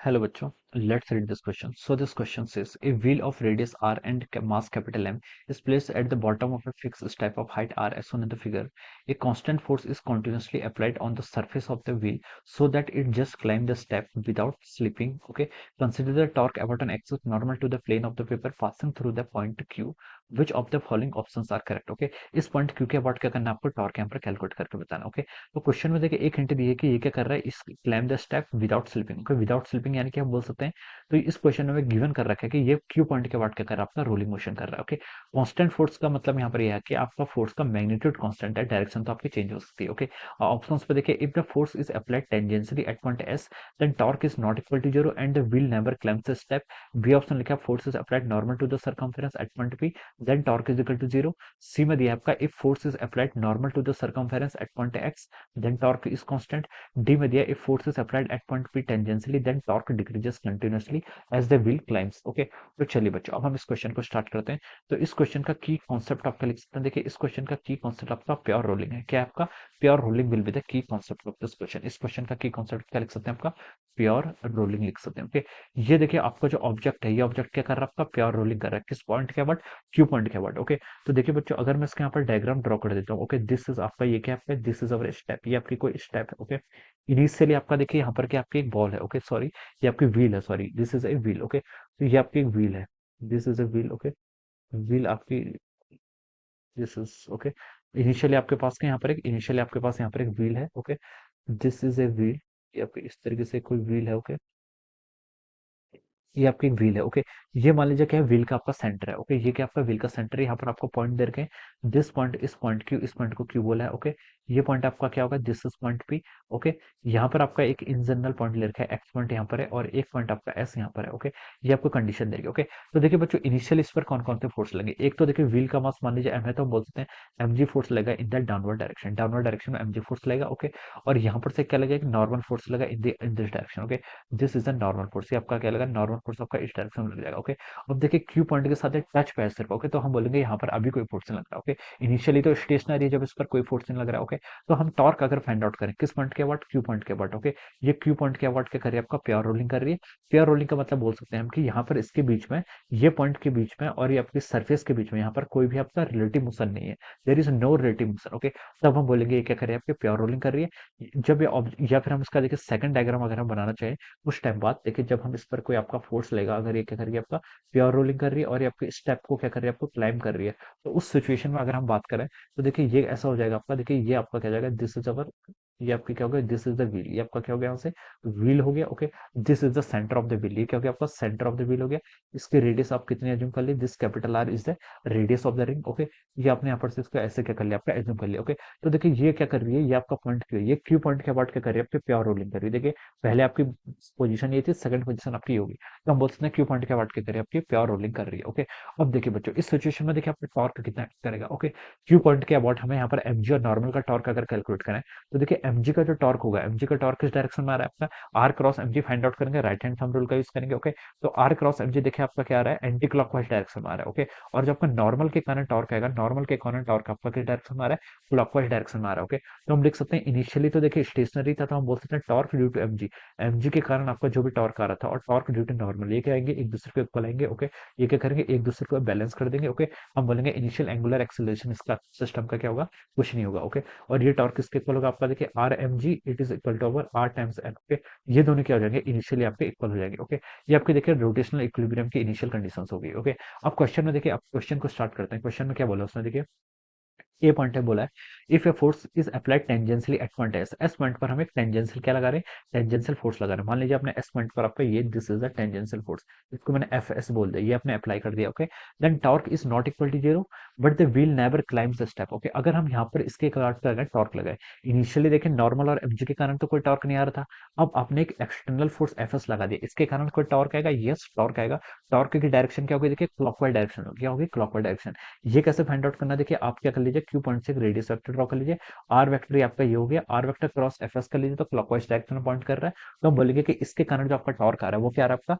Hello बच्चों, let's read this question. So this question says a wheel of radius r and mass capital M is placed at the bottom of a fixed step of height r as shown in the figure. A constant force is continuously applied on the surface of the wheel so that it just climb the step without slipping. Okay, consider the torque about an axis normal to the plane of the paper passing through the point Q. Which of the following options are correct? Okay, इस point Q के about क्या करना है आपको torque यहाँ पर calculate करके बताना. ओके, तो क्वेश्चन में देखिए एक हिंट दी है कि ये क्या कर रहा है, इस climb the step without slipping. Okay, without slipping यानी कि हम बोल सकते हैं तो इस क्वेश्चन में गिवन कर रखा है कि ये क्यू पॉइंट के बाद क्या कर रहा है, आपका रोलिंग मोशन कर रहा है. ओके, कांस्टेंट फोर्स का मतलब यहाँ पर यह है कि आपका फोर्स का मैग्नीट्यूड कांस्टेंट है, डायरेक्शन तो आपकी चेंज हो सकती है. ओके, ऑप्शंस पे देखिए if the force is applied tangentially at point S then torque is not equal to zero and the wheel never climbs the step. B option लिखा है force is applied normal to the circumference at point P then torque is equal to zero. C में दिया आपका if force is applied normal to the circumference at point X then torque is constant. D में दिया if force is applied at point P tangentially then torque decreases continuously as the wheel climbs. Okay, तो चलिए बच्चों अब हम इस question को start करते हैं. तो इस क्वेश्चन का की कॉन्सेप्ट आपका लिख सकते हैं. देखिए इस क्वेश्चन का की कॉन्सेप्ट आपका प्योर रोलिंग है. क्या आपका pure rolling will be the key concept of this question. इस क्वेश्चन का की कॉन्सेप्ट क्या लिख सकते हैं, आपका प्योर रोलिंग लिख सकते हैं. ओके, ये देखिए आपका जो ऑब्जेक्ट है, ये ऑब्जेक्ट क्या कर रहा है, आपका प्योर रोलिंग कर रहा है. किस पॉइंट के अबाउट, क्यू पॉइंट के अबाउट. ओके, तो देखिए बच्चों अगर मैं इसके यहाँ पर डायग्राम ड्रॉ कर देता हूँ. ओके, दिस इज आपका ये क्या है, दिस इज अवर स्टेप, ये आपकी कोई स्टेप है. ओके, इनिशियली आपका देखिए यहाँ पर क्या आपकी एक बॉल है. ओके सॉरी, ये आपकी व्हील है. Sorry, this is a wheel. Okay, तो ये आपकी एक व्हील है. This is a wheel. Okay, wheel आपकी, दिस इज ओके. इनिशियली आपके पास क्या यहाँ पर एक, इनिशियली आपके पास यहाँ पर एक व्हील है. Okay, this is a wheel. ये आपकी इस तरीके से कोई व्हील है. ओके, ये आपकी एक व्हील है. ओके, ये मान लीजिए क्या है, व्हील का आपका सेंटर है. ओके, ये क्या आपका व्हील का सेंटर है. यहाँ पर आपको पॉइंट दे रखे हैं. दिस पॉइंट, इस पॉइंट क्यू, इस पॉइंट को क्यू बोला है. ओके, ये पॉइंट आपका क्या होगा, this is point P. Okay, यहाँ पर आपका एक इन जनरल पॉइंट ले रखा है, एक्स पॉइंट यहाँ पर है और एक पॉइंट आपका एस यहाँ पर है. ओके, ये आपको कंडीशन देगी. ओके, तो देखिए बच्चों इनिशियल इस पर कौन कौन से फोर्स लगे. एक तो देखिए व्हील का मास मान लीजिए एम है, तो हम बोल सकते हैं एम जी फोर्स लगेगा in the downward direction. Downward direction में एम जी फोर्स लगेगा. ओके, और यहाँ पर से क्या लगेगा, नॉर्मल फोर्स लगा in this direction. Okay, this is the normal force. ये आपका क्या लगा, नॉर्मल फोर्स आपका इस डायरेक्शन में लग जाएगा. ओके, अब देखिए क्यू पॉइंट के साथ एक टच पे है सिर्फ. ओके, तो हम बोलेंगे यहाँ पर अभी कोई फोर्स नहीं लग रहा. ओके, इनिशियली तो स्टेशनरी है, जब इस पर कोई फोर्स नहीं लग रहा. ओके, तो हम टॉर्क अगर फाइंड आउट करें किस पॉइंट के अबाउट, क्यू पॉइंट के अबाउट. ओके, ये क्यू पॉइंट के अबाउट क्या कर रही है, आपका प्योर रोलिंग कर रही है. प्योर रोलिंग का मतलब बोल सकते हैं हम कि यहाँ पर इसके बीच में, ये पॉइंट के बीच में और ये आपकी सरफेस के बीच में यहाँ पर कोई भी आपका रिलेटिव मोशन नहीं है. There is no relative motion. Okay, तब हम बोलेंगे ये क्या कर रही है, आपकी प्योर रोलिंग कर रही है. जब ये या फिर हम इसका देखिए सेकंड डायग्राम अगर हम बनाना चाहें उस टाइम बाद देखिए, जब हम इस पर कोई आपका फोर्स लेगा, अगर ये क्या करेगी आपका प्योर रोलिंग कर रही है और ये आपके स्टेप को क्या कर रही है, आपको क्लाइम कर रही है, तो उस सिचुएशन में अगर हम बात करें तो देखिए ये ऐसा हो जाएगा आपका. देखिए ये आपका क्या हो जाएगा, दिस इज अवर, ये आपकी क्या हो गया, दिस इज द व्हील. ये आपका क्या हो गया, यहाँ से व्हील हो गया. Okay, this is the centre of the wheel. ये क्या हो गया, आपका सेंटर ऑफ द व्हील हो गया. इसकी रेडियस आप कितनी एज्यूम कर ली, this capital R is the radius of the ring. Okay, ये आपने यहाँ पर से इसको ऐसे क्या कर लिया, आपका एज्यूम कर लिया. ओके, तो देखिए ये क्या कर रही है, ये आपका पॉइंट क्यू है, ये क्यू पॉइंट के अबाउट क्या कर रही है, आपकी प्योर रोलिंग कर रही है. देखिए पहले आपकी पोजीशन ये थी, सेकंड पोजीशन आपकी होगी, तो हम बोल सकते हैं क्यू पॉइंट के अबाउट क्या कर रही है, आपकी प्योर रोलिंग कर रही है. ओके, अब देखिए बच्चों इस सिचुएशन में देखिए आपका टॉर्क कितना एक्ट करेगा. ओके, क्यू पॉइंट के अबाउट हमें यहाँ पर एमजी और नॉर्मल का टॉर्क अगर कैलकुलेट करें तो देखिए एमजी का जो टॉर्क होगा, एमजी का टॉर्क किस डायरेक्शन में आ रहा है आपका, R cross MG find out करेंगे, राइट हैंड थंब रूल का यूज करेंगे. ओके, तो आर क्रॉस एमजी देखिए आपका क्या आ रहा है, एंटी क्लॉकवाइज डायरेक्शन में आ रहा है. ओके, और जब आपका नॉर्मल के कारण टॉर्क आएगा, नॉर्मल के कारण टॉर्क आपका किस डायरेक्शन में आ रहा है, क्लॉकवाइज डायरेक्शन में आ रहा है. ओके, तो हम लिख सकते हैं इनिशियली तो देखिए स्टेशनरी था, तो हम बोल सकते हैं torque due to MG. MG के कारण आपका जो भी टॉर्क आ रहा था, और टॉर्क ड्यू टू नॉर्मल, ये क्या आएंगे, एक दूसरे को इक्वल आएंगे. ओके, ये क्या करेंगे, एक दूसरे को बैलेंस कर देंगे. ओके, हम बोलेंगे इनिशियल एंगुलर एक्सेलरेशन इसका सिस्टम का क्या होगा, कुछ नहीं होगा. ओके, और ये टॉर्क किसके इक्वल होगा, आपका देखिए R M G it is equal to over R times N. Okay, ये दोनों क्या हो जाएंगे, इनिशियली आपके इक्वल हो जाएंगे. ओके, ये आपके देखिए रोटेशनल इक्विलिब्रियम की इनिशियल कंडीशंस होगी. ओके, अब क्वेश्चन में देखिए, आप क्वेश्चन को स्टार्ट करते हैं. क्वेश्चन में क्या बोला उसने, देखिए ए पॉइंट है बोला है, if a force is applied tangentially at point S. S point पर हम एक टेंजेंशियल क्या लगा रहे हैं, टेंजेंशियल फोर्स लगा रहे हैं. मान लीजिए आपने एस पॉइंट पर आपका ये this is the tangential force, इसको मैंने एफ एस बोल दिया, ये आपने अप्लाई कर दिया. Okay, then torque is not equal to zero but the wheel never climbs the step. Okay, अगर हम यहाँ पर इसके कारण लगाए टॉर्क लगाए, इनिशियली देखिए नॉर्मल और एमजी के कारण तो कोई टॉर्क नहीं आ रहा था. अब आपने एक एक्सटर्नल फोर्स एफ एस लगा दिया, इसके कारण कोई टॉर्क आएगा, यस टॉर्क आएगा. टॉर्क की डायरेक्शन क्या होगी, देखिए क्लॉकवाइज डायरेक्शन होगी. क्या होगी, क्लॉकवाइज डायरेक्शन. ये कैसे फाइंड आउट करना, देखिए आप क्या कर लीजिए, क्यू पॉइंट से एक रेडियस वेक्टर ड्रॉ कर लीजिए. आर वेक्टर ये आपका ये हो गया, R vector cross F S कर लीजिए, तो क्लॉकवाइज डायरेक्शन में पॉइंट कर रहा है. तो हम बोलेंगे कि इसके कारण जो आपका टॉर्क आ रहा है वो क्या आ रहा है, आपका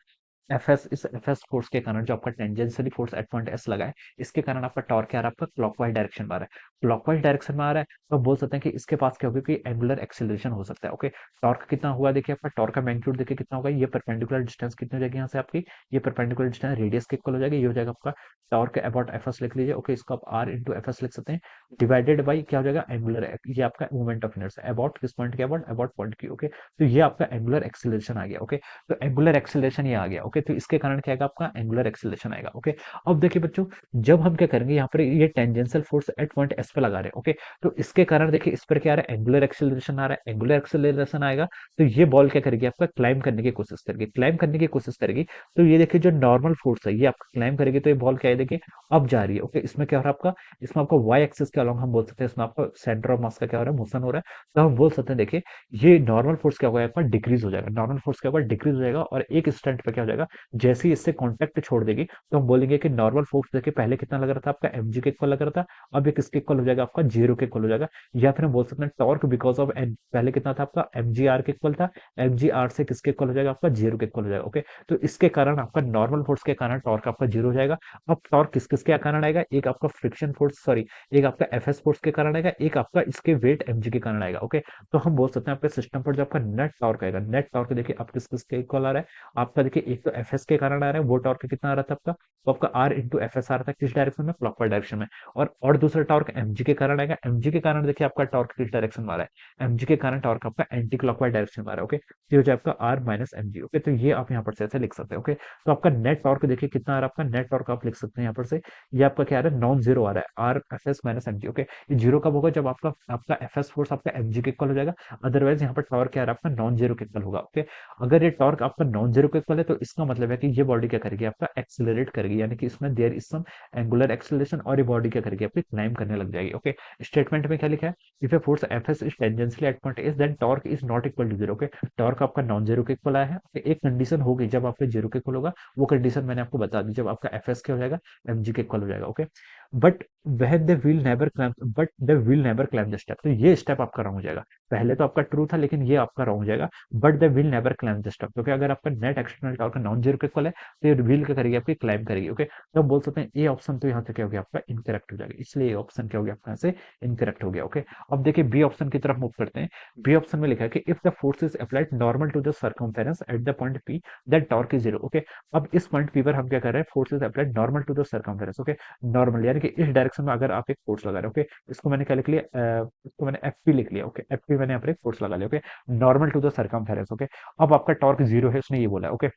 एफ एस, इस एफ एस फोर्स के कारण जो आपका tangentially force at point S लगा है, इसके कारण आपका टॉर्क क्या आ रहा है, आपका क्लॉकवाइज डायरेक्शन में आ रहा है। क्लॉकवाइज डायरेक्शन में आ रहा है तो हम बोल सकते हैं कि इसके पास क्या होगा कि एंगुलर एक्सेलरेशन हो सकता है। ओके, टॉर्क कितना हुआ देखिए, आपका टॉर्क का मैग्नीट्यूड देखिए कितना होगा, ये परपेंडिकुलर डिस्टेंस कितनी हो जाएगी यहाँ से आपकी, ये परपेंडिकुलर डिस्टेंस रेडियस के इक्वल हो जाएगी, ये हो जाएगा आपका टॉर्क अबाउट एफ एस लिख लीजिए। ओके, इसको आप आर इंटू एफ एस लिख सकते हैं, डिवाइडेड बाई क्या हो जाएगा एंगुलर, ये आपका मोमेंट ऑफ इनर्शिया अबाउट किस पॉइंट के अबाउट, अबाउट पॉइंट की। ओके, तो ये आपका एंगुलर एक्सेलरेशन आ गया। ओके, तो एंगुलर एक्सेलरेशन ये आ गया। ओके, तो इसके कारण क्या आएगा, आपका एंगुलर एक्सेलरेशन आएगा। ओके, अब देखिए बच्चों, जब हम क्या करेंगे यहाँ पर ये tangential force at point S पे लगा रहे हैं। ओके, तो इसके कारण देखिए इस पर क्या आ रहा है, एंगुलर एक्सेलरेशन आ रहा है। एंगुलर एक्सेलरेशन आएगा तो ये बॉल क्या करेगी, आपका क्लाइम करने की कोशिश करेगी, क्लाइम करने की कोशिश करेगी। तो ये देखिए जो नॉर्मल फोर्स है ये आपका क्लाइम करेगी, तो ये बॉल क्या है देखिए अब जा रही है। ओके, इसमें क्या हो रहा है आपका, इसमें आपका वाई एक्सिस के अलॉन्ग हम बोल सकते हैं, इसमें आपका सेंटर ऑफ मास का क्या हो रहा है, मोशन हो रहा है। तो हम बोल सकते हैं देखिए ये नॉर्मल फोर्स क्या होगा, आपका डिक्रीज हो जाएगा, नॉर्मल फोर्स क्या होगा, डिक्रीज हो जाएगा। और एक इंस्टेंट पे क्या हो जाएगा, जैसे ही इससे कॉन्टेक्ट छोड़ देगी तो हम बोलेंगे कि नॉर्मल फोर्स देखिए पहले कितना लग रहा था, आपका एमजी के इक्वल लग रहा था, अब ये किसके इक्वल हो जाएगा, आपका जीरो के इक्वल हो जाएगा। या फिर हम बोल सकते हैं टॉर्क बिकॉज ऑफ एन, पहले कितना था आपका एम जी आर के इक्वल था, एम जी आर से किसके इक्वल हो जाएगा, आपका जीरो के इक्वल हो जाएगा। ओके, तो इसके कारण आपका नॉर्मल फोर्स के कारण टॉर्क आपका जीरो हो जाएगा। अब टॉर्क किस किसके कारण आएगा, एक आपका फ्रिक्शन फोर्स, सॉरी, एक आपका एफ एस फोर्स के कारण आएगा, एक आपका इसके वेट एमजी के कारण आएगा। ओके, तो हम बोल सकते हैं आपके सिस्टम पर जो आपका नेट टॉर्क आएगा, नेट टॉर्क देखिए आप किस किसके इक्वल आ रहा है, आपका देखिए एक तो एफ एस के कारण आ रहा है, वो टॉर्क कितना आ रहा था आपका, तो आपका आर इंटू एफ एस आ रहा था किस डायरेक्शन में, क्लॉकवाइज डायरेक्शन में। और दूसरा टॉर्क एमजी के कारण आएगा, एमजी के कारण देखिए आपका टॉर्क किस डायरेक्शन में आ रहा है, एमजी के कारण टॉर्क आपका एंटी क्लॉकवाइज डायरेक्शन में आ रहा है। ओके, ये हो जाए आपका आर माइनस एमजी। ओके, तो ये आप यहाँ पर से ऐसे लिख सकते हैं। ओके, तो आपका नेट टॉर्क देखिए कितना आ रहा है, आपका नेट टॉर्क आप लिख सकते हैं यहाँ पर से, ये आपका क्या आ रहा है, नॉन जीरो आ रहा है, R F S minus MG. Okay, ये जीरो कब होगा, जब आपका आपका एफ एस फोर्स आपका एमजी के इक्वल हो जाएगा, अदरवाइज यहाँ पर टॉर्क क्या आ रहा है, आपका नॉन जीरो के इक्वल होगा। ओके, अगर ये टॉर्क आपका नॉन जीरो के इक्वल है तो इसका मतलब है कि ये बॉडी क्या करेगी, आपका एक्सिलरेट करेगी, यानी कि इसमें there is some angular acceleration, और ये बॉडी क्या करेगी, आपकी क्लाइम करने लग जाएगी। ओके, स्टेटमेंट में क्या लिखा है, if a force F S is tangentially at point S then torque is not equal to zero. Okay, torque आपका नॉन जीरो के इक्वल आया है। Okay, एक कंडीशन होगी जब आपके जीरो के इक्वल होगा, वो कंडीशन मैंने आपको बता दी, जब आपका एफ एस क्या हो जाएगा, एमजी के इक्वल हो जाएगा। ओके, बट वह they will never climb, but they will never climb the step, तो ये स्टेप आपका रॉन्ग हो जाएगा। पहले तो आपका ट्रू था लेकिन ये आपका रॉन्ग हो जाएगा, but they will never climb the step, क्योंकि अगर आपका net external torque non zero के इक्वल है तो ये विल क्या करेगी, आपकी क्लाइम करेगी। ओके, तो हम बोल सकते हैं ए ऑप्शन तो यहाँ से क्या हो गया, आपका इनकरेक्ट हो जाएगा, इसलिए ये ऑप्शन क्या हो गया, आपका यहाँ से इनकरेक्ट हो गया। ओके, अब देखिए बी ऑप्शन की तरफ मूव करते हैं। बी ऑप्शन में लिखा है कि if the force is applied normal to the circumference at the point P then torque is zero. Okay, अब इस पॉइंट पी पर हम क्या कर रहे हैं, force is applied normal to the circumference. Okay, normal यानी कि इस डायरेक्शन में अगर आप एक फोर्स लगा रहे हो। ओके, इसको मैंने क्या लिख लिया, इसको मैंने एफ पी लिख लिया। ओके, एफ पी मैंने यहाँ पर एक फोर्स लगा लिया। Okay, normal to the circumference. Okay, अब आपका टॉर्क जीरो है, उसने ये बोला है। ओके,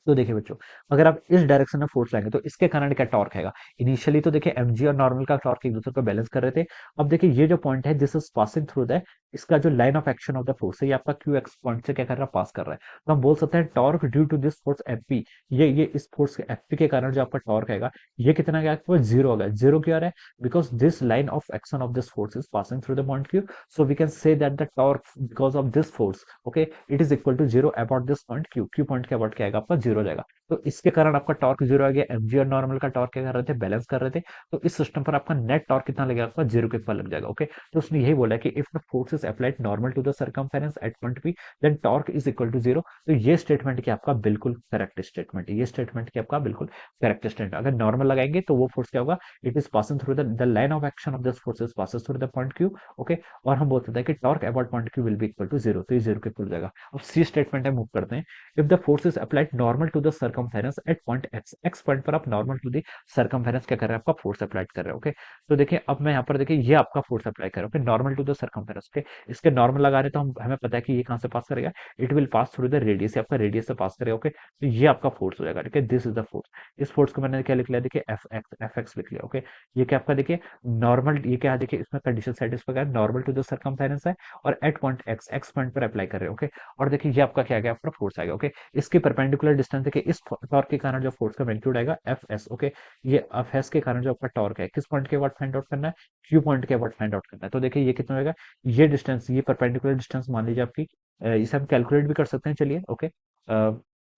तो देखिए बच्चों, अगर आप इस डायरेक्शन में फोर्स लाएंगे तो इसके कारण क्या टॉर्क हैगा, इनिशियली तो देखिए एमजी और नॉर्मल का टॉर्क एक दूसरे को बैलेंस कर रहे थे। अब देखिए ये जो पॉइंट है this is passing through the, इसका जो line of action of the force है ये आपका क्यू एक्स पॉइंट से क्या कर रहा है, पास कर रहा है। तो हम बोल सकते हैं torque due to this force F P, ये इस फोर्स एफ पी के कारण जो आपका टॉर्क हैगा ये कितना गया, आपको जीरो होगा। जीरो क्यों आ रहा है, because this line of action of this force is passing through the point Q, so we can say that the torque because of this force, okay, it is equal to zero about this point Q, Q point के about क्या आएगा, आपका zero हो जाएगा। तो इसके कारण आपका टॉर्क जीरो आ गया, एमजी और नॉर्मल का टॉर्क क्या कर रहे थे, बैलेंस कर रहे थे। तो इस सिस्टम पर आपका नेट टॉर्क कितना लगेगा, आपका जीरो के ऊपर लग जाएगा। ओके, तो उसने यही बोला कि if the force is applied normal to the circumference at point P then torque is equal to zero. तो ये स्टेटमेंट क्या आपका बिल्कुल करेक्ट स्टेटमेंट है, ये स्टेटमेंट क्या आपका बिल्कुल करेक्ट स्टेटमेंट। अगर नॉर्मल लगाएंगे तो वो फोर्स क्या होगा, it is passing through the line of action of this force is passing through the point Q. Okay, और हम बोल सकते हैं कि torque about point Q will be equal to zero, तो ये जीरो के इक्वल हो जाएगा। अब सी स्टेटमेंट है, मूव करते हैं। If the force is applied normal to the circumference at point X, X point पर आप नॉर्मल टू द सर्कमफेरेंस क्या कर रहे हैं, आपका फोर्स अप्लाई कर रहे हैं। ओके, तो देखिए अब मैं यहाँ पर देखिए ये आपका फोर्स अप्लाई कर रहा हूँ, okay, normal to the circumference. Okay, इसके नॉर्मल लगा रहे तो हम हमें पता है कि ये कहाँ से पास करेगा, it will pass through the radius, आपका रेडियस से पास करेगा। ओके, तो ये आपका फोर्स हो जाएगा। ठीक है, दिस इज द फोर्स। इस फोर्स को मैंने क्या लिख लिया, देखिए एफ एक्स लिख लिया। ओके, ये क्या आपका देखिए नॉर्मल, ये क्या है देखिए इसमें कंडीशन सेटिस्फाई है, नॉर्मल टू द सर्कमफेरेंस है और at point X, X point पर अप्लाई कर रहे हैं। ओके, और देखिए ये आपका क्या आ गया, आपका फोर्स आ गया। ओके, इसके परपेंडिकुलर डिस्टेंस देखिए, इस टॉर्क के कारण जो फोर्स का मैग्नीट्यूड आएगा एफ एस। ओके, ये एफ एस के कारण जो आपका टॉर्क है किस पॉइंट के अबाउट फाइंड आउट करना है, क्यू पॉइंट के अबाउट फाइंड आउट करना है। तो देखिए ये कितना होगा, ये डिस्टेंस, ये परपेंडिकुलर डिस्टेंस मान लीजिए आपकी, इसे हम कैलकुलेट भी कर सकते हैं, चलिए। ओके,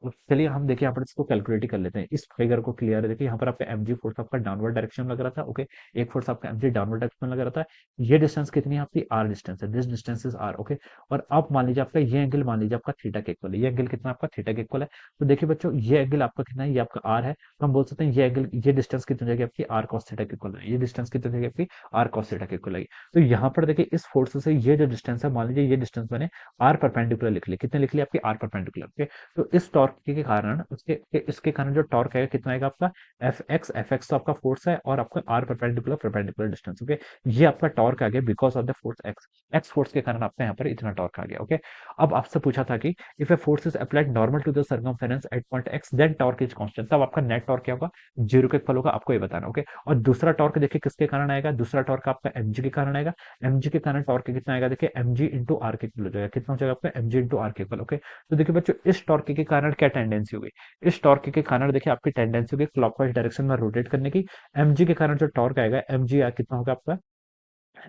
तो चलिए हम देखिए यहाँ पर इसको कैलकुलेट ही कर लेते हैं, इस फिगर को क्लियर है। देखिए यहाँ पर आपका mg फोर्स आपका डाउनवर्ड डायरेक्शन में लग रहा था, ओके, एक फोर्स आपका mg डाउनवर्ड डायरेक्शन में लग रहा था। ये डिस्टेंस कितनी है आपकी, r डिस्टेंस है, this distance is r, okay. और अब मान लीजिए आपका ये एंगल, मान लीजिए आपका थीटा के इक्वल है, ये एंगल कितना आपका थीटा के इक्वल है। तो देखिए बच्चों ये एंगल आपका कितना है, ये आपका r है, तो हम बोल सकते हैं ये एंगल, ये डिस्टेंस कितनी हो जाएगी आपकी r cos थीटा के इक्वल है, ये डिस्टेंस कितनी हो जाएगी आपकी r cos थीटा के इक्वल है। तो यहाँ पर देखिए इस फोर्स से ये जो डिस्टेंस है, मान लीजिए ये डिस्टेंस मैंने r परपेंडिकुलर लिख लिया, कितने लिख लिया आपकी r परपेंडिकुलर, ओके। तो इस टॉर्क के कारण इसके कारण जो टॉर्क है कितना आएगा आपका एफ एक्स तो आपका फोर्स है, और आपका R perpendicular perpendicular distance, okay. ये आपका टॉर्क आ गया because of the force X, X force के कारण आपका यहाँ पर इतना टॉर्क आ गया, ओके। अब आपसे पूछा था कि if a force is applied normal to the circumference at point X then torque is constant, तब आपका नेट टॉर्क क्या होगा, जीरो के इक्वल होगा, आपको ये बताना, ओके। और दूसरा टॉर्क देखिए किसके कारण आएगा, दूसरा टॉर्क आपका एमजी के कारण आएगा, एमजी के कारण टॉर्क कितना आएगा, देखिए एमजी इंटू आर के इक्वल हो जाएगा, कितना हो जाएगा आपका एमजी इंटू आर के इक्वल, ओके। तो देखिए बच्चों इस टॉर्क के कारण क्या टेंडेंसी होगी, इस टॉर्क के कारण देखिए आपकी टेंडेंसी होगी क्लॉकवाइज डायरेक्शन में रोटेट करने की। एमजी के कारण जो टॉर्क आएगा, एमजी कितना होगा आपका,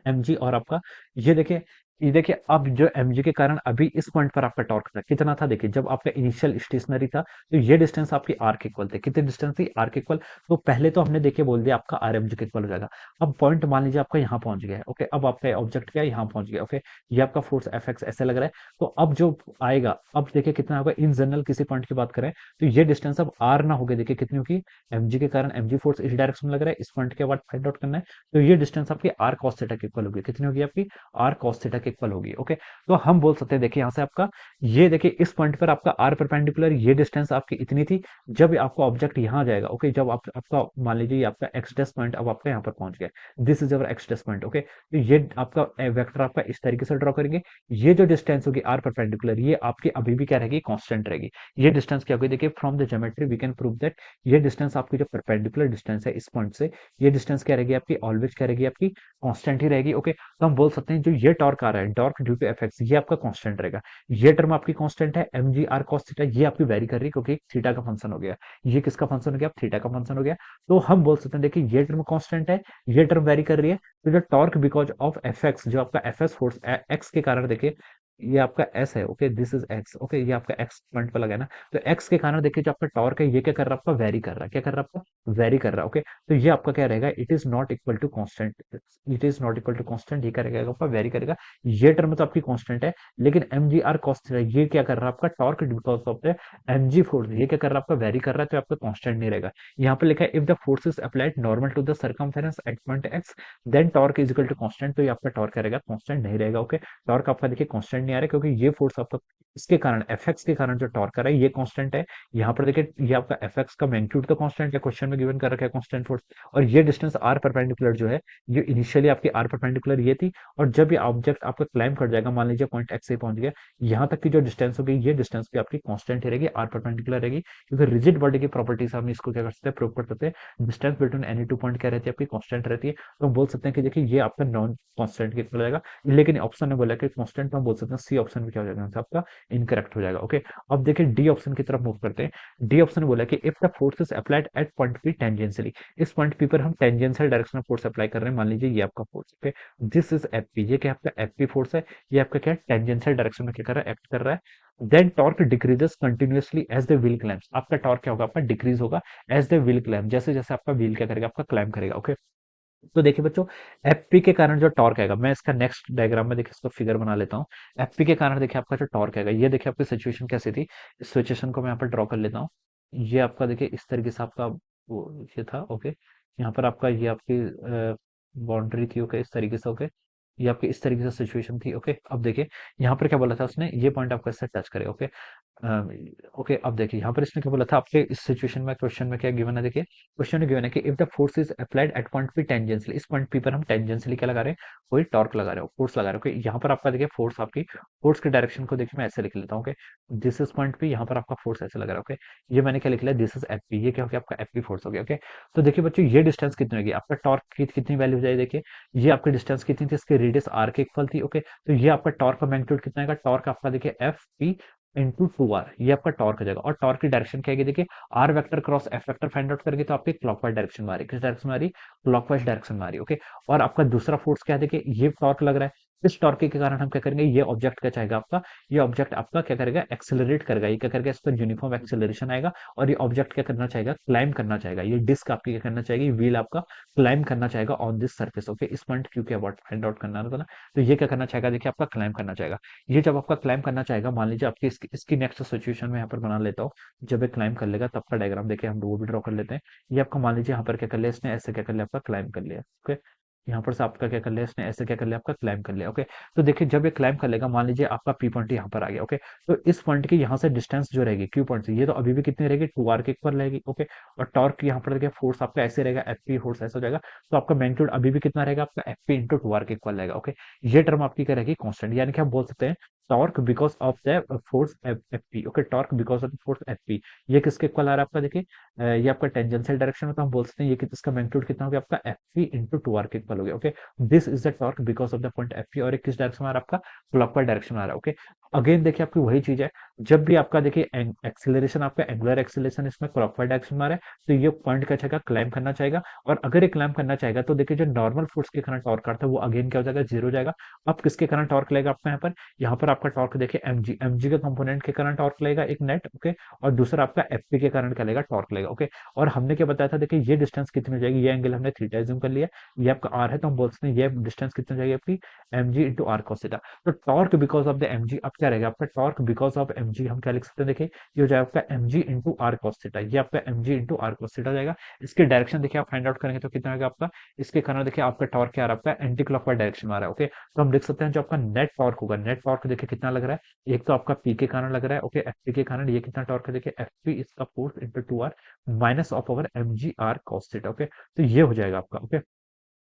एमजी और आपका ये देखिए, ये देखिए अब जो एमजी के कारण अभी इस पॉइंट पर आपका टॉर्क था कितना था, देखिए जब आपका इनिशियल स्टेशनरी था तो ये डिस्टेंस आपकी आर के इक्वल थे, कितनी डिस्टेंस थी आर के इक्वल। तो पहले तो हमने देखिए बोल दिया आपका आर एमजी के इक्वल हो जाएगा। अब पॉइंट मान लीजिए आपका यहाँ पहुंच गया है, ओके, अब आपका ऑब्जेक्ट क्या है यहाँ पहुंच गया, ओके। ये आपका फोर्स एफ एक्स ऐसे लग रहा है। तो अब जो आएगा, अब देखिए कितना होगा, इन जनरल किसी पॉइंट की बात करें तो ये डिस्टेंस अब आर ना होगी, देखिए कितनी होगी, एमजी के कारण एमजी फोर्स इस डायरेक्शन में लग रहा है, इस पॉइंट के बाद फाइंड आउट करना है। तो ये डिस्टेंस आपकी आर कॉस थीटा के इक्वल होगी, कितनी होगी आपकी आर कॉस थीटा के इक्वल होगी, ओके। तो हम बोल सकते हैं देखिए यहाँ से आपका ये देखिए इस पॉइंट पर आपका आर परपेंडिकुलर ये डिस्टेंस आपकी इतनी थी, जब आपका ऑब्जेक्ट यहाँ जाएगा, ओके, जब आप आपका मान लीजिए आपका एक्स डेस पॉइंट अब आपका यहाँ पर पहुंच गया, दिस इज अवर एक्स डेस पॉइंट, ओके। तो ये आपका वेक्टर आपका इस तरीके से ड्रॉ करेंगे, ये जो डिस्टेंस होगी आर परपेंडिकुलर ये आपकी अभी भी क्या रहेगी, कांस्टेंट रहेगी। ये डिस्टेंस क्या होगी, देखिए from the geometry we can prove that ये डिस्टेंस आपकी जो परपेंडिकुलर डिस्टेंस है इस पॉइंट से, ये डिस्टेंस क्या रहेगी आपकी, ऑलवेज क्या रहेगी आपकी, कांस्टेंट ही रहेगी, ओके। तो हम बोल सकते हैं जो ये टॉर्क आ रहा है, torque due to F X, ये आपका कांस्टेंट रहेगा। ये टर्म आपकी कांस्टेंट है, M G R cos theta, ये आपकी वेरी कर रही है क्योंकि थीटा का फंक्शन हो गया, ये किसका फंक्शन हो गया, थीटा का फंक्शन हो गया। तो हम बोल सकते हैं देखिए ये टर्म कांस्टेंट है, ये टर्म वेरी कर रही है। तो जो torque because of F x, जो आपका एफ एस फोर्स एक्स के कारण देखिए, ये आपका एस है, okay, this is x, okay, ये आपका एक्स पॉइंट पर लगा है ना। तो एक्स के कारण देखिए जो आपका टॉर्क है ये क्या कर रहा है आपका, वेरी कर रहा है, क्या कर रहा है आपका, वेरी कर रहा है, ओके। तो ये आपका क्या रहेगा, it is not equal to constant, it is not equal to constant, ये क्या रहेगा आपका, वेरी करेगा। ये टर्म तो आपकी कांस्टेंट है, लेकिन M G R cos theta ये क्या कर रहा है आपका, torque because of the M G force ये क्या कर रहा है आपका, वेरी कर रहा है, तो आपका कांस्टेंट नहीं रहेगा। यहाँ पे लिखा है if the force is applied normal to the circumference at point X then torque is equal to constant, तो ये आपका टॉर्क क्या रहेगा, कांस्टेंट नहीं रहेगा, ओके। टॉर्क आपका देखिए कांस्टेंट नहीं आ रहा है क्योंकि ये फोर्स आपका इसके कारण एफ एक्स के कारण जो टॉर्क आ रहा है ये कांस्टेंट है। यहाँ पर देखिए ये आपका एफ एक्स का मैग्नीट्यूड तो कांस्टेंट है, क्वेश्चन में गिवन कर रखा है कांस्टेंट फोर्स। और ये डिस्टेंस आर परपेंडिकुलर जो है, ये इनिशियली आपकी आर परपेंडिकुलर ये थी, और जब ये ऑब्जेक्ट आपका क्लाइम कर जाएगा, मान लीजिए पॉइंट एक्स से पहुंच गया, यहाँ तक की जो डिस्टेंस होगी ये डिस्टेंस भी आपकी कांस्टेंट ही रहेगी, आर परपेंडिकुलर रहेगी, क्योंकि रिजिड बॉडी की प्रॉपर्टीज हम इसको क्या कर सकते हैं, प्रूव कर सकते हैं। Distance between any two point क्या रहती है आपकी, कांस्टेंट रहती है। तो हम बोल सकते हैं कि देखिए ये आपका नॉन कांस्टेंट के इक्वल जाएगा, लेकिन ऑप्शन ने बोला कि कांस्टेंट, तो हम बोल सकते हैं सी ऑप्शन में क्या हो जाएगा आंसर आपका, इनकरेक्ट हो जाएगा, ओके। अब देखिए डी ऑप्शन की तरफ मूव करते हैं। डी ऑप्शन बोला कि if the force is applied at point P tangentially, इस पॉइंट पी पर हम टेंजेंशियल डायरेक्शन में फोर्स अप्लाई कर रहे हैं, मान लीजिए ये आपका force, okay, this is F P, ये क्या आपका एफ पी फोर्स है, ये आपका क्या टेंजेंशियल डायरेक्शन में क्या कर रहा है, एक्ट कर रहा है। Then torque decreases continuously as the wheel climbs, आपका टॉर्क क्या होगा आपका, डिक्रीज होगा एज द व्हील क्लाइम, जैसे जैसे आपका व्हील क्या करेगा आपका, क्लाइम करेगा, ओके। तो देखिए बच्चों एफपी के कारण जो टॉर्क आएगा, मैं इसका नेक्स्ट डायग्राम में देखिए इसको फिगर बना लेता हूँ। एफपी के कारण देखिए आपका जो टॉर्क आएगा, ये देखिए आपकी सिचुएशन कैसी थी, इस सिचुएशन को मैं यहाँ पर ड्रॉ कर लेता हूँ। ये आपका देखिए इस तरीके से आपका वो ये था, ओके। यहाँ पर आपका ये आपकी बाउंड्री थी, ओके, इस तरीके से, ओके। ये आपकी इस तरीके से सिचुएशन थी, ओके। अब देखिए यहाँ पर क्या बोला था उसने, ये पॉइंट आपका इससे टच करे, ओके। ओके, अब देखिए यहाँ पर इसने क्या बोला था आपके इस सिचुएशन में, क्वेश्चन में क्या गिवन है, देखिए क्वेश्चन में गिवन है कि if the force is applied at point P tangentially, इस पॉइंट पी पर हम टेंजेंशियली क्या लगा रहे हैं, कोई टॉर्क लगा रहे हो, फोर्स लगा रहे हो, ओके। यहाँ पर आपका देखिए फोर्स आपकी फोर्स की डायरेक्शन को देखिए मैं ऐसे लिख लेता हूँ, okay. This is point P, यहाँ पर आपका फोर्स ऐसे लगा रहा है, ओके। ये मैंने क्या लिख लिया, दिस इज एफ पी, ये क्या हो गया आपका एफ पी फोर्स हो गया, ओके। तो देखिए बच्चों ये डिस्टेंस कितनी होगी, आपका टॉर्क की कितनी वैल्यू हो जाएगी, देखिए ये आपकी डिस्टेंस कितनी थी, इसकी रेडियस आर के इक्वल थी, ओके। तो ये आपका टॉर्क का मैग्नीट्यूड कितना आएगा, टॉर्क आपका देखिए F P into two R, ये आपका टॉर्क हो जाएगा। और टॉर्क की डायरेक्शन क्या है देखिए, R vector cross F vector find out करेंगे तो आपकी क्लॉकवाइज डायरेक्शन में आ रही, किस डायरेक्शन में आ रही, क्लॉकवाइज डायरेक्शन में आ रही, ओके। और आपका दूसरा फोर्स क्या है देखिए, ये टॉर्क लग रहा है, इस टॉर्क के कारण हम क्या करेंगे, ये ऑब्जेक्ट क्या चाहेगा आपका, ये ऑब्जेक्ट आपका क्या करेगा, एक्सेलरेट करेगा, ये क्या करेगा, इस पर यूनिफॉर्म एक्सेलरेशन आएगा और ये ऑब्जेक्ट क्या करना चाहेगा, क्लाइम करना चाहेगा, ये डिस्क आपकी क्या करना चाहेगी, व्हील आपका क्लाइम करना चाहेगा ऑन दिस सर्फेस। ओके, इस पॉइंट क्यू के अबाउट फाइंड आउट करना था ना, तो ये क्या करना चाहेगा, देखिए आपका क्लाइम करना चाहेगा। ये जब आपका क्लाइम करना चाहेगा, मान लीजिए आपकी इसकी नेक्स्ट सिचुएशन में यहाँ पर बना लेता हूँ, जब ये क्लाइम कर लेगा तब का डायग्राम देखिए हम वो भी ड्रॉ कर लेते हैं। ये आपका मान लीजिए यहाँ पर क्या कर लिया इसने, ऐसे क्या कर लिया आपका क्लाइम कर लिया। ओके, यहाँ पर से आपका क्या कर लिया इसने, ऐसे क्या कर लिया आपका क्लाइम कर लिया। ओके, तो देखिए जब ये क्लाइम कर लेगा, मान लीजिए आपका पी पॉइंट यहाँ पर आ गया। ओके, तो इस पॉइंट की यहाँ से डिस्टेंस जो रहेगी क्यू पॉइंट से, ये तो अभी भी कितनी रहेगी, 2r के इक्वल रहेगी। ओके, और टॉर्क यहाँ पर देखिए फोर्स आपका ऐसे रहेगा, एफ पी फोर्स ऐसा हो जाएगा, तो आपका मैग्नीट्यूड अभी भी कितना रहेगा आपका, एफ पी इंटू 2r के इक्वल रहेगा। ओके, ये टर्म आपकी क्या रहेगी, कांस्टेंट, यानी कि हम बोल सकते हैं torque because of the force F P. Okay, torque because of the force F P, ये किसके इक्वल आ रहा है आपका, देखिए ये आपका टेंजेंशियल डायरेक्शन में, तो हम बोल सकते हैं ये इसका मैग्नीट्यूड कितना हो गया आपका, एफ पी इंटू 2r के इक्वल हो गया। Okay, this is the torque because of the point F P, और एक किस डायरेक्शन में आ रहा है आपका, क्लॉकवाइज डायरेक्शन में आ रहा है। ओके, अगेन देखिए आपकी वही चीज है, जब भी आपका देखिए एक्सीलरेशन, आपका एंगुलर एक्सीलरेशन इसमें क्लॉकवाइज डायरेक्शन में आ रहा है, तो ये पॉइंट क्या चाहेगा, क्लाइम करना चाहेगा। और अगर ये क्लाइम करना चाहेगा तो देखिए जो नॉर्मल फोर्स के कारण टॉर्क आता है वो अगेन क्या हो जाएगा, जीरो हो जाएगा। अब किसके कारण टॉर्क लगेगा आपका, यहाँ पर आपका टॉर्क देखिए एमजी, एमजी के कंपोनेंट के कारण टॉर्क लगेगा एक नेट। ओके, और दूसरा आपका एफपी के कारण क्या लगेगा, टॉर्क लगेगा। ओके, और हमने क्या बताया था, देखिए ये डिस्टेंस कितनी हो जाएगी, ये एंगल हमने थीटा ज्यूम कर लिया, ये आपका आर है, तो हम बोल सकते हैं ये डिस्टेंस कितनी हो जाएगी आपकी, एम जी इंटू आर कॉस थीटा। तो torque because of the M g, अब क्या रहेगा आपका, torque because of m g हम क्या लिख सकते हैं, देखिए ये हो जाएगा आपका एम जी इंटू आर कॉस थीटा, ये आपका एम जी इंटू आर कॉस थीटा हो जाएगा। इसकी डायरेक्शन देखिए आप फाइंड आउट करेंगे तो कितना आएगा आपका, इसके कारण देखिए आपका टॉर्क क्या आ रहा है आपका, एंटी क्लॉकवाइज डायरेक्शन में आ रहा है। ओके, तो हम लिख सकते हैं जो आपका नेट टॉर्क होगा, नेट टॉर्क देखिए कितना लग रहा है, एक तो आपका पी के कारण लग रहा है। ओके, एफ पी के कारण ये कितना टॉर्क है, देखिए एफ पी इसका force into 2r minus of over M G R cos theta. Okay, तो ये हो जाएगा आपका। ओके,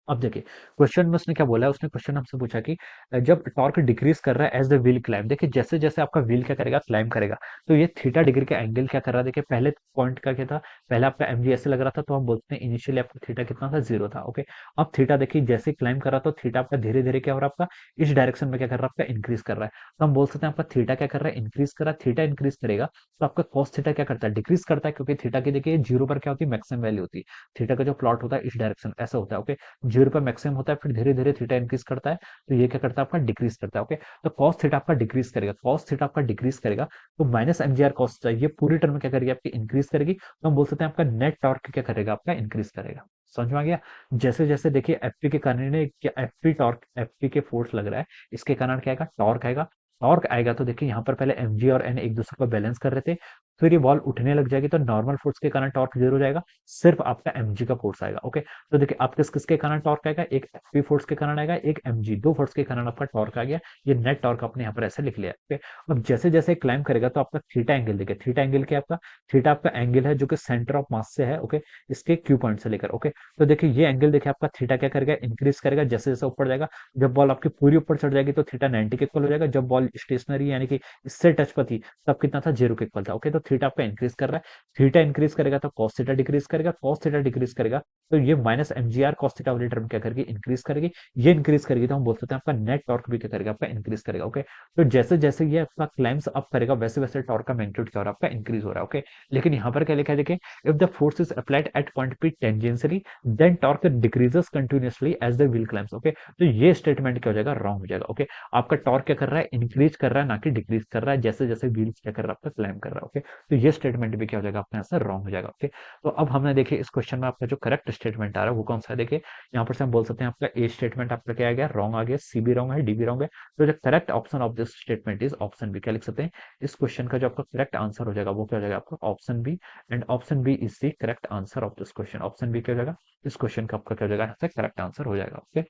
अब देखिए क्वेश्चन में उसने क्या बोला है, उसने क्वेश्चन हमसे पूछा कि जब टॉर्क डिक्रीज कर रहा है एज द व्हील क्लाइम, देखिए जैसे जैसे आपका व्हील क्या करेगा, क्लाइम करेगा, तो ये थीटा डिग्री का एंगल क्या कर रहा है, देखिए पहले पॉइंट का क्या था, पहले आपका एमजी ऐसे लग रहा था, तो हम बोलते हैं इनिशियली आपका थीटा कितना था, जीरो था। ओके, अब थीटा देखिए जैसे क्लाइम कर रहा तो थीटा आपका धीरे धीरे क्या हो रहा है आपका, इस डायरेक्शन में क्या कर रहा है आपका, इंक्रीज कर रहा है। तो हम बोल सकते हैं आपका थीटा क्या कर रहा है, इंक्रीज कर रहा है, थीटा इंक्रीज करेगा तो आपका कॉस थीटा क्या करता है, डिक्रीज करता है, क्योंकि थीटा की देखिए जीरो पर क्या होती है, मैक्सिमम वैल्यू होती है, थीटा का जो प्लॉट होता है इस डायरेक्शन ऐसा होता है। ओके, जीरो पर मैक्सिमम होता है, फिर धीरे धीरे थीटा इंक्रीज करता है, तो ये क्या करता है आपका, डिक्रीज करता है। ओके, तो कॉस थीटा आपका डिक्रीज करेगा, कॉस थीटा आपका डिक्रीज करेगा, तो माइनस एमजीआर कॉस ये पूरी टर्म क्या करेगी आपकी, इंक्रीज करेगी, तो हम बोल सकते हैं आपका नेट टॉर्क क्या करेगा आपका, इंक्रीज करेगा। समझ में आ गया, जैसे जैसे देखिए एफपी के कारण क्या एफपी टॉर्क, एफपी के फोर्स लग रहा है, इसके कारण क्या आएगा, टॉर्क आएगा। टॉर्क आएगा तो देखिए यहाँ पर पहले एमजी और एन एक दूसरे को बैलेंस कर रहे थे, फिर ये बॉल उठने लग जाएगी तो नॉर्मल फोर्स के कारण टॉर्क जीरो हो जाएगा, सिर्फ आपका एमजी का फोर्स आएगा। ओके, तो देखिए आप किस किसके कारण टॉर्क आएगा, एक एफपी फोर्स के कारण आएगा, एक एमजी, दो फोर्स के कारण आपका टॉर्क आ गया, ये नेट टॉर्क आपने यहाँ पर ऐसे लिख लिया। ओके, अब जैसे जैसे क्लाइम करेगा तो आपका थीटा एंगल देखिए, थीटा एंगल क्या आपका, थीटा आपका एंगल है जो कि सेंटर ऑफ मास से है। ओके, इसके क्यू पॉइंट से लेकर। ओके, तो देखिए ये एंगल देखिए आपका थीटा क्या करेगा, इंक्रीज करेगा जैसे जैसे ऊपर जाएगा, जब बॉल आपकी पूरी ऊपर चढ़ जाएगी तो थीटा 90 के इक्वल हो जाएगा, जब बॉल स्टेशनरी यानी कि इससे टच पर थी तब कितना था, जीरो के इक्वल था। ओके, तो थीटा आपका इंक्रीज कर रहा है, थीटा इंक्रीज करेगा तो कॉस थीटा डिक्रीज करेगा, कॉस थीटा डिक्रीज करेगा तो ये माइनस एमजीआर कॉस थीटा वाली टर्म क्या करेगी, इंक्रीज करेगी, ये इंक्रीज करेगी तो हम बोल सकते हैं आपका नेट टॉर्क भी क्या करेगा, आपका इंक्रीज करेगा। ओके, तो जैसे जैसे ये आपका क्लाइम्स अप करेगा वैसे वैसे टॉर्क का मैग्नीट्यूड क्या हो रहा है आपका, इंक्रीज हो रहा है। ओके, लेकिन यहाँ पर क्या लिखा है देखिए, if the force is applied at point P tangentially then torque decreases continuously as the wheel climbs. Okay, तो ये स्टेटमेंट क्या हो जाएगा, रॉन्ग हो जाएगा। ओके, आपका टॉर्क क्या कर रहा है, इंक्रीज कर रहा है, ना कि डिक्रीज कर रहा है, जैसे जैसे व्हील क्या कर रहा है आपका, क्लाइम कर रहा है। ओके, तो ये स्टेटमेंट भी क्या हो जाएगा आपका आंसर, रॉन्ग हो जाएगा। ओके, तो अब हमने देखिए इस क्वेश्चन में आपका जो करेक्ट स्टेटमेंट आ रहा है वो कौन सा है, देखिए यहाँ पर से हम बोल सकते हैं आपका ए स्टेटमेंट आपका क्या आ गया, रॉन्ग आ गया, सी भी रॉन्ग है, डी भी रॉन्ग है, तो जो correct option of this statement is option B. क्या लिख सकते हैं, इस क्वेश्चन का जो आपका करेक्ट आंसर हो जाएगा वो क्या हो जाएगा आपका, option B, and option B is the correct answer of this question. Option B क्या हो जाएगा, इस क्वेश्चन का आपका क्या हो जाएगा, करेक्ट आंसर हो जाएगा। Okay,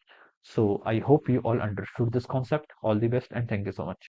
so I hope you all understood this concept. All the best and thank you so much.